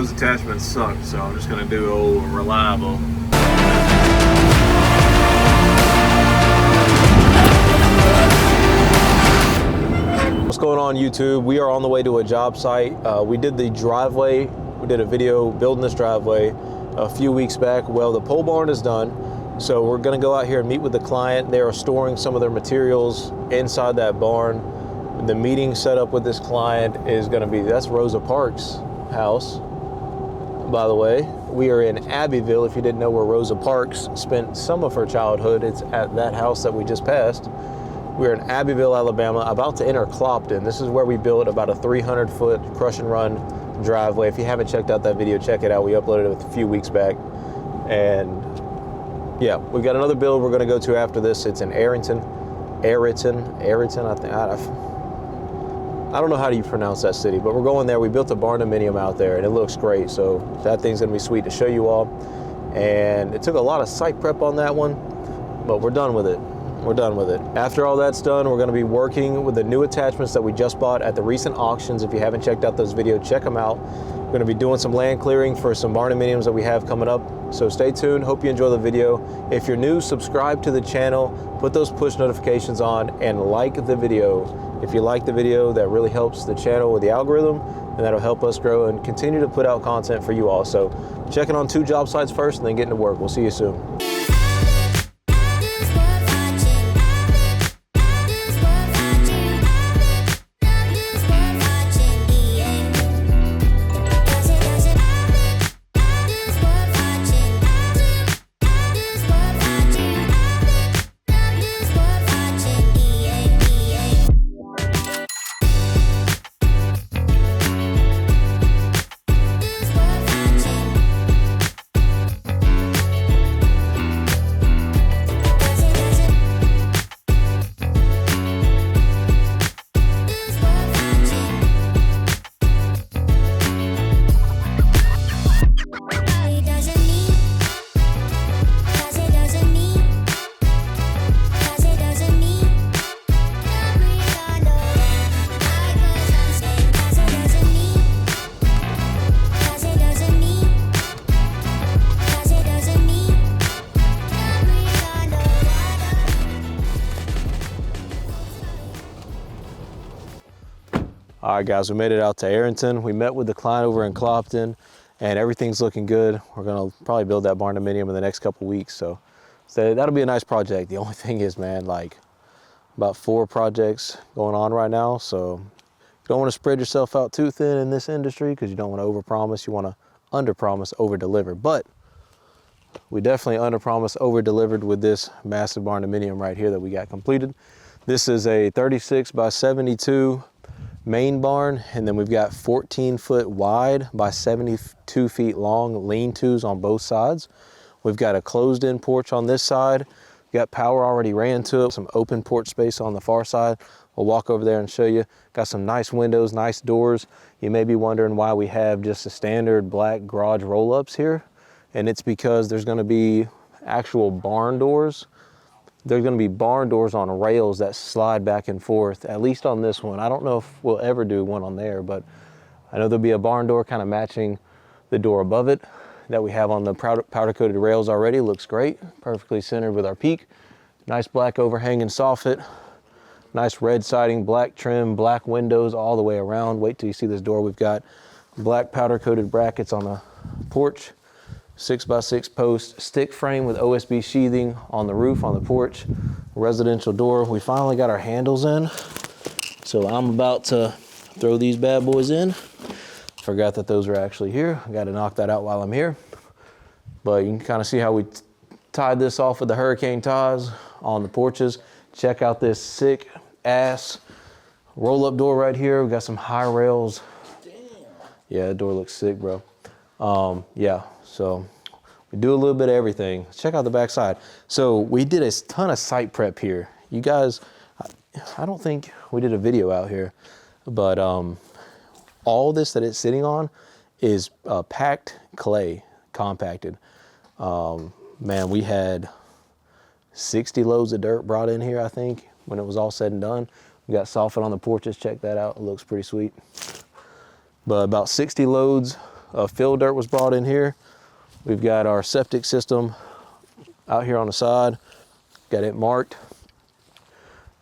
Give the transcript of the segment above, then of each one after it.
those attachments suck, so I'm just gonna do old reliable. What's going on, YouTube? We are on the way to a job site. We did the driveway. We did a video building this driveway a few weeks back. Well, the pole barn is done, so we're gonna go out here and meet with the client. They are storing some of their materials inside that barn. The meeting set up with this client is gonna be, that's Rosa Parks' house, by the way. We are in Abbeville. If you didn't know where Rosa Parks spent some of her childhood, it's at that house that we just passed. We're in Abbeville, Alabama, about to enter Clopton. This is where we built about a 300-foot crush and run driveway. If you haven't checked out that video, check it out. We uploaded it a few weeks back. And yeah, we've got another build we're gonna go to after this. It's in Ayrton, I think. I don't know how do you pronounce that city, but we're going there. We built a Barnaminium out there and it looks great. So that thing's gonna be sweet to show you all. And it took a lot of site prep on that one, but we're done with it. We're done with it. After all that's done, we're gonna be working with the new attachments that we just bought at the recent auctions. If you haven't checked out those videos, check them out. We're gonna be doing some land clearing for some Barnaminiums that we have coming up. So stay tuned, hope you enjoy the video. If you're new, subscribe to the channel, put those push notifications on, and like the video. If you like the video, that really helps the channel with the algorithm, and that'll help us grow and continue to put out content for you all. So checking on 2 job sites first and then getting to work. We'll see you soon. All right, guys, we made it out to Ayrton. We met with the client over in Clopton, and everything's looking good. We're gonna probably build that Barnaminium in the next couple weeks, so that'll be a nice project. The only thing is, man, like about 4 projects going on right now, so you don't want to spread yourself out too thin in this industry because you don't want to overpromise. You want to underpromise, overdeliver. But we definitely underpromised, overdelivered with this massive Barnaminium right here that we got completed. This is a 36 by 72 main barn, and then we've got 14-foot wide by 72 feet long lean-tos on both sides. We've got a closed-in porch on this side. We've got power already ran to it, some open porch space on the far side. We'll walk over there and show you. Got some nice windows, nice doors. You may be wondering why we have just a standard black garage roll-ups here, and it's because there's going to be actual barn doors. There's going to be barn doors on rails that slide back and forth, at least on this one. I don't know if we'll ever do one on there, but I know there'll be a barn door kind of matching the door above it that we have on the powder coated rails already. Looks great, perfectly centered with our peak. Nice black overhang and soffit. Nice red siding, black trim, black windows all the way around. Wait till you see this door. We've got black powder coated brackets on the porch. 6x6 post stick frame with OSB sheathing on the roof, on the porch. Residential door. We finally got our handles in, so I'm about to throw these bad boys in. Forgot that those are actually here. I got to knock that out while I'm here. But you can kind of see how we tied this off with the hurricane ties on the porches. Check out this sick ass roll-up door right here. We got some high rails. Damn. Yeah, that door looks sick, bro. Yeah, so we do a little bit of everything. Check out the back side. So we did a ton of site prep here. You guys, I don't think we did a video out here, but all this that it's sitting on is packed clay, compacted. Man, we had 60 loads of dirt brought in here, I think, when it was all said and done. We got soffit on the porches. Check that out. It looks pretty sweet. But about 60 loads of fill dirt was brought in here. We've got our septic system out here on the side. Got it marked.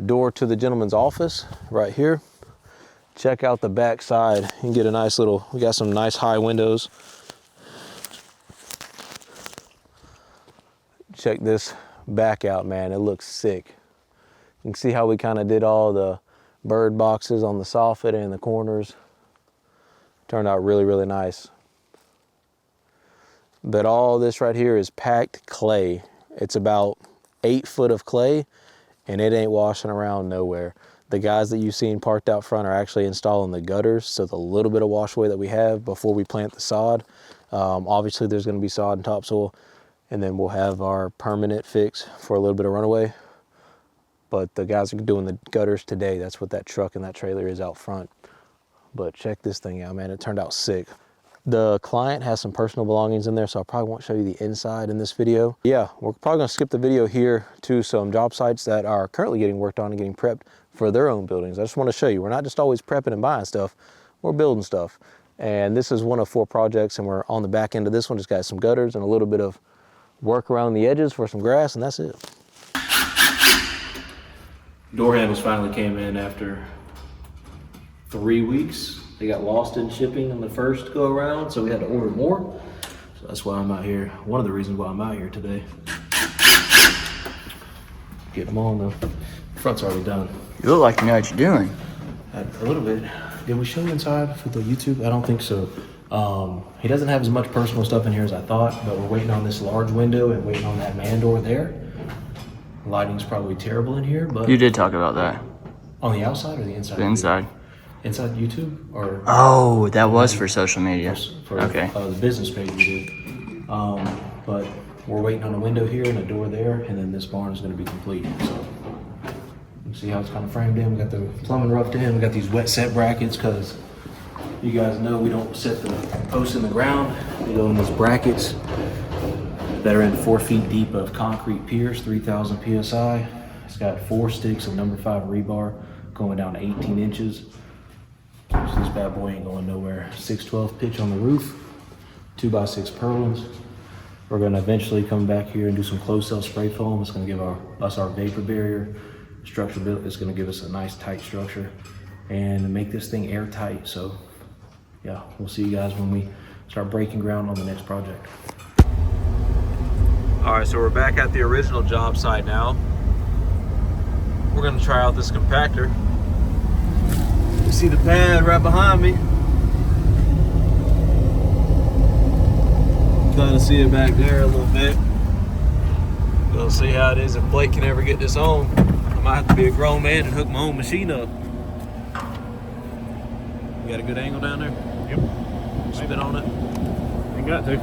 Door to the gentleman's office right here. Check out the back side. You can get a nice little, we got some nice high windows. Check this back out, man. It looks sick. You can see how we kind of did all the bird boxes on the soffit and the corners. Turned out really, really nice. But all this right here is packed clay. It's about 8 foot of clay, and it ain't washing around nowhere. The guys that you've seen parked out front are actually installing the gutters, so the little bit of washaway that we have before we plant the sod. Obviously there's going to be sod and topsoil, and then we'll have our permanent fix for a little bit of runaway. But the guys are doing the gutters today. That's what that truck and that trailer is out front. But check this thing out, man. It turned out sick. The client has some personal belongings in there, so I probably won't show you the inside in this video. Yeah, we're probably gonna skip the video here to some job sites that are currently getting worked on and getting prepped for their own buildings. I just want to show you, we're not just always prepping and buying stuff, we're building stuff. And this is one of 4 projects, and we're on the back end of this one. Just got some gutters and a little bit of work around the edges for some grass, and that's it. Door handles finally came in after 3 weeks. They got lost in shipping on the first go around, so we had to order more. So that's why I'm out here. One of the reasons why I'm out here today. Get them on though. Front's already done. You look like you know what you're doing. A little bit. Did we show you inside for the YouTube? I don't think so. He doesn't have as much personal stuff in here as I thought, but we're waiting on this large window and waiting on that man door there. Lighting's probably terrible in here, but... You did talk about that. On the outside or the inside? The inside. Inside YouTube? Or oh, that was for social media. For, okay. The business page we did. But we're waiting on a window here and a door there, and then this barn is going to be complete. So you see how it's kind of framed in. We got the plumbing roughed in. We got these wet set brackets because you guys know we don't set the posts in the ground. They go in these brackets that are in 4 feet deep of concrete piers, 3,000 PSI. It's got 4 sticks of number 5 rebar going down to 18 inches. So this bad boy ain't going nowhere. 612 pitch on the roof, 2x6 purlins. We're gonna eventually come back here and do some closed cell spray foam. It's gonna give us our vapor barrier structure built. It's gonna give us a nice tight structure and make this thing airtight. So yeah, we'll see you guys when we start breaking ground on the next project. All right, so we're back at the original job site now. We're gonna try out this compactor. You see the pad right behind me. Kind of see it back there a little bit. We'll see how it is if Blake can ever get this on. I might have to be a grown man and hook my own machine up. You got a good angle down there? Yep. Spin on it? You got to.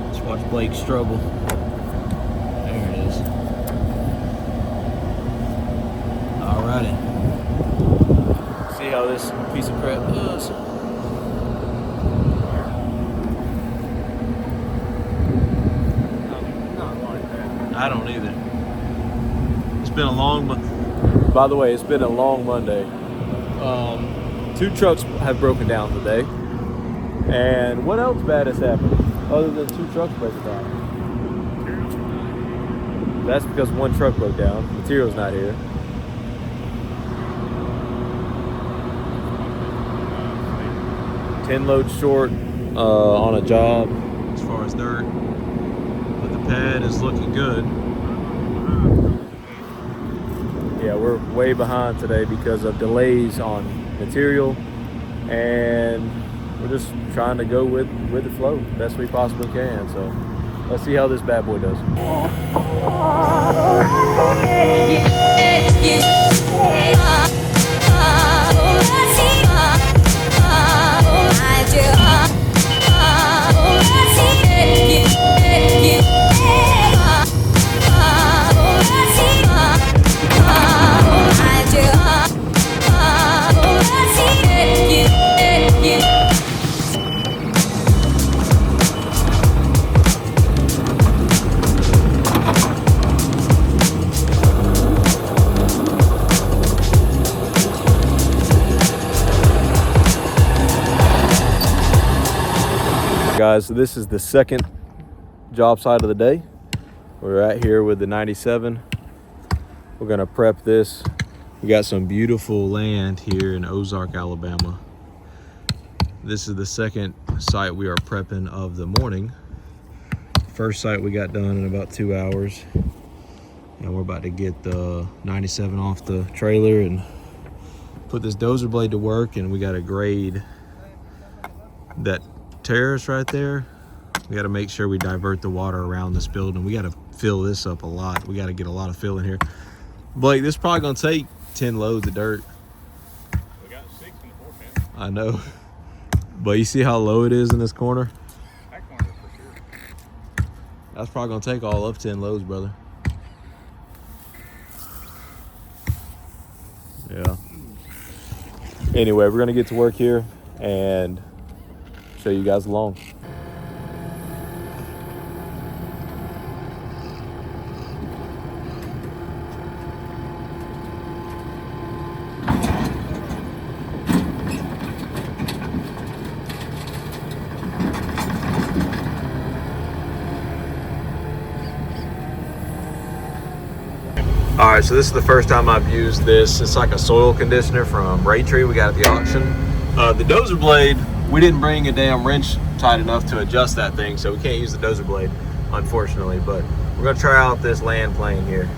Let's watch Blake struggle. There it is. Alrighty. See how this piece of crap does. Not like that. I don't either. It's been a long month. By the way, it's been a long Monday. 2 trucks have broken down today. And what else bad has happened other than 2 trucks breaking down? That's because 1 truck broke down. Material's not here. Ten loads short on a job as far as dirt, but the pad is looking good. Yeah, we're way behind today because of delays on material, and we're just trying to go with the flow the best we possibly can. So let's see how this bad boy does. guys, so this is the second job site of the day. We're out here with the 97. We're gonna prep this. We got some beautiful land here in Ozark, Alabama. This is the second site we are prepping of the morning. First site we got done in about 2 hours. And we're about to get the 97 off the trailer and put this dozer blade to work, and we got to grade that terrace right there. We got to make sure we divert the water around this building. We got to fill this up a lot. We got to get a lot of fill in here. Blake, this is probably going to take 10 loads of dirt. We got 6 in the forecast. I know. But you see how low it is in this corner? That corner for sure. That's probably going to take all up 10 loads, brother. Yeah. Anyway, we're going to get to work here and show you guys along. All right, so this is the first time I've used this. It's like a soil conditioner from Raytree we got at the auction. The dozer blade, we didn't bring a damn wrench tight enough to adjust that thing, so we can't use the dozer blade, unfortunately. But we're gonna try out this land plane here.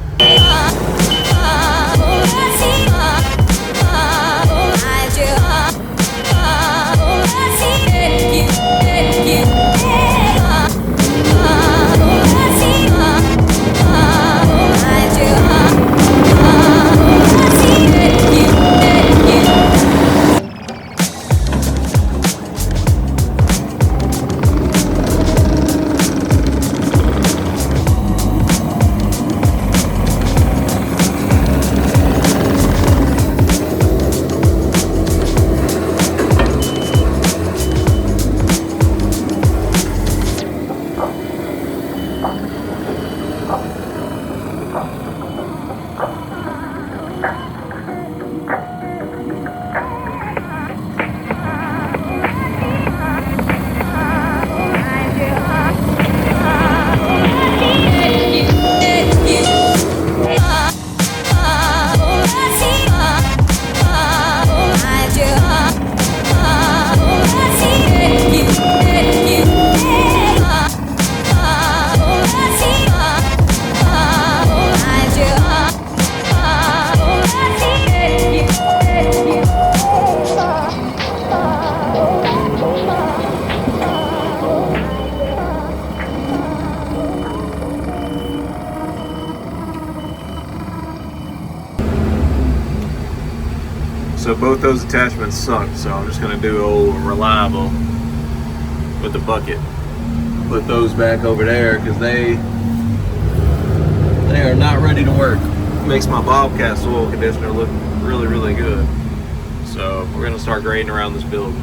So both those attachments suck, so I'm just gonna do old reliable with the bucket. Put those back over there because they are not ready to work. Makes my Bobcat soil conditioner look really, really good. So we're gonna start grading around this building.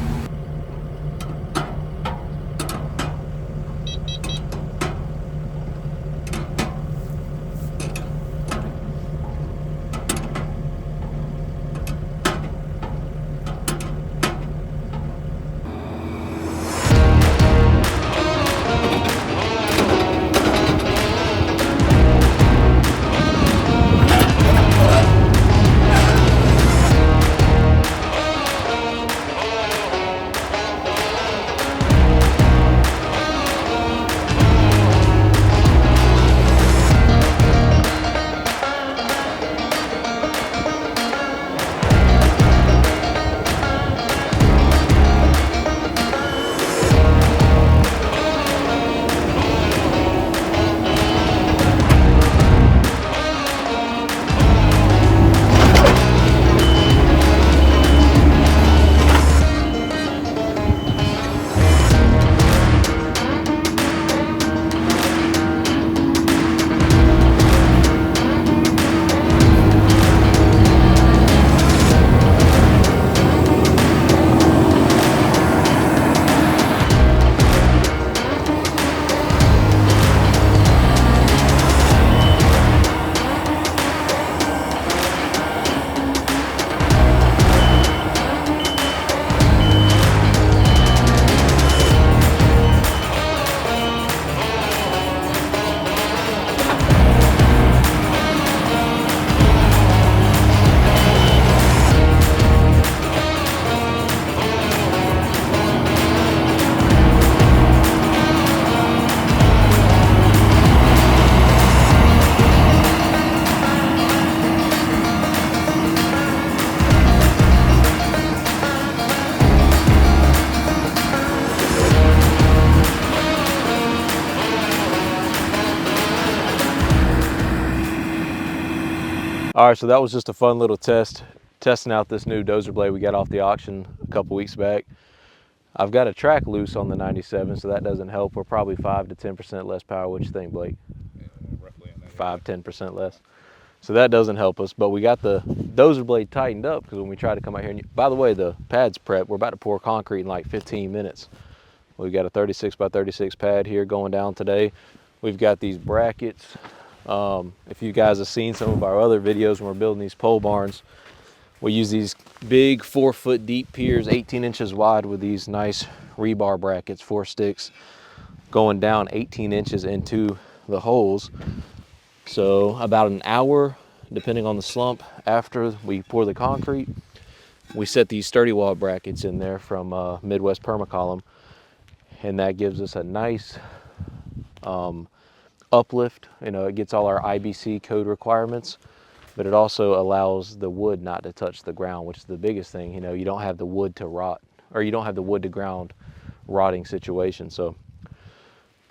All right, so that was just a fun little testing out this new Dozer blade we got off the auction a couple weeks back. I've got a track loose on the 97, so that doesn't help. We're probably 5 to 10% less power. What you think, Blake? Roughly in that 5, 10% less. So that doesn't help us, but we got the Dozer blade tightened up because when we tried to come out here, and by the way, the pad's prepped. We're about to pour concrete in like 15 minutes. We've got a 36 by 36 pad here going down today. We've got these brackets. If you guys have seen some of our other videos when we're building these pole barns, we use these big 4-foot deep piers, 18 inches wide, with these nice rebar brackets, 4 sticks going down 18 inches into the holes. So about an hour, depending on the slump, after we pour the concrete, we set these sturdy wall brackets in there from Midwest Permacolumn, and that gives us a nice uplift. You know, it gets all our IBC code requirements, but it also allows the wood not to touch the ground, which is the biggest thing. You know, you don't have the wood to rot, or you don't have the wood to ground rotting situation. So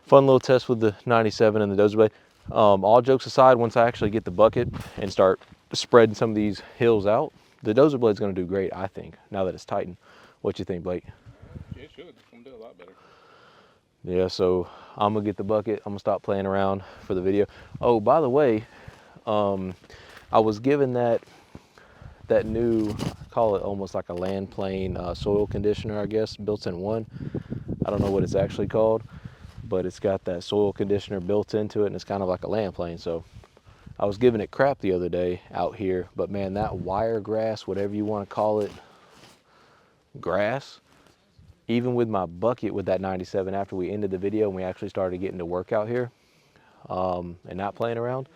fun little test with the 97 and the Dozer blade. All jokes aside, once I actually get the bucket and start spreading some of these hills out, the Dozer blade's going to do great, I think, now that it's tightened. What you think, Blake? Yeah, it should. It's going to do a lot better. Yeah, so I'm going to get the bucket. I'm going to stop playing around for the video. Oh, by the way, I was given that new, call it almost like a land plane soil conditioner, I guess, built-in one. I don't know what it's actually called, but it's got that soil conditioner built into it, and it's kind of like a land plane. So I was giving it crap the other day out here, but man, that wire grass, whatever you want to call it, grass, even with my bucket with that 97, after we ended the video and we actually started getting to work out here and not playing around,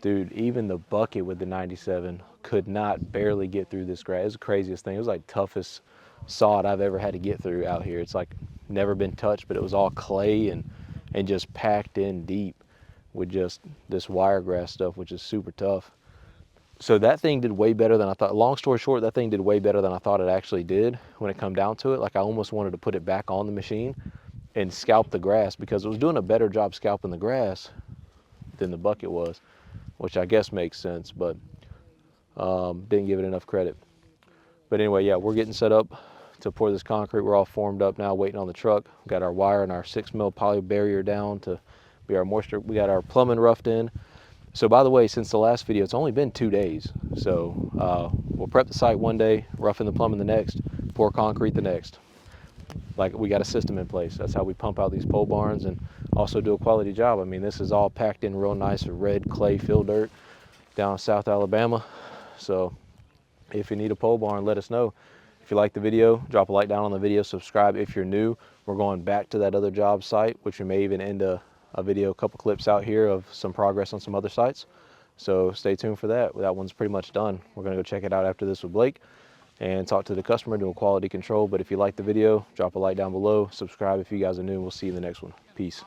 dude, even the bucket with the 97 could not barely get through this grass. It was the craziest thing. It was like toughest sod I've ever had to get through out here. It's like never been touched, but it was all clay and just packed in deep with just this wiregrass stuff, which is super tough. So that thing did way better than I thought. Long story short, that thing did way better than I thought it actually did when it come down to it. Like, I almost wanted to put it back on the machine and scalp the grass, because it was doing a better job scalping the grass than the bucket was, which I guess makes sense, but didn't give it enough credit. But anyway, yeah, we're getting set up to pour this concrete. We're all formed up now, waiting on the truck. We got our wire and our 6mm poly barrier down to be our moisture. We got our plumbing roughed in. So by the way, since the last video, it's only been 2 days. So we'll prep the site one day, rough in the plumbing the next, pour concrete the next. Like, we got a system in place. That's how we pump out these pole barns and also do a quality job. I mean, this is all packed in real nice red clay fill dirt down in South Alabama. So if you need a pole barn, let us know. If you like the video, drop a like down on the video, subscribe if you're new. We're going back to that other job site, which we may even end a video, a couple clips out here of some progress on some other sites. So stay tuned for that. That one's pretty much done. We're gonna go check it out after this with Blake and talk to the customer, do a quality control. But if you like the video, drop a like down below, subscribe if you guys are new, and we'll see you in the next one. Peace.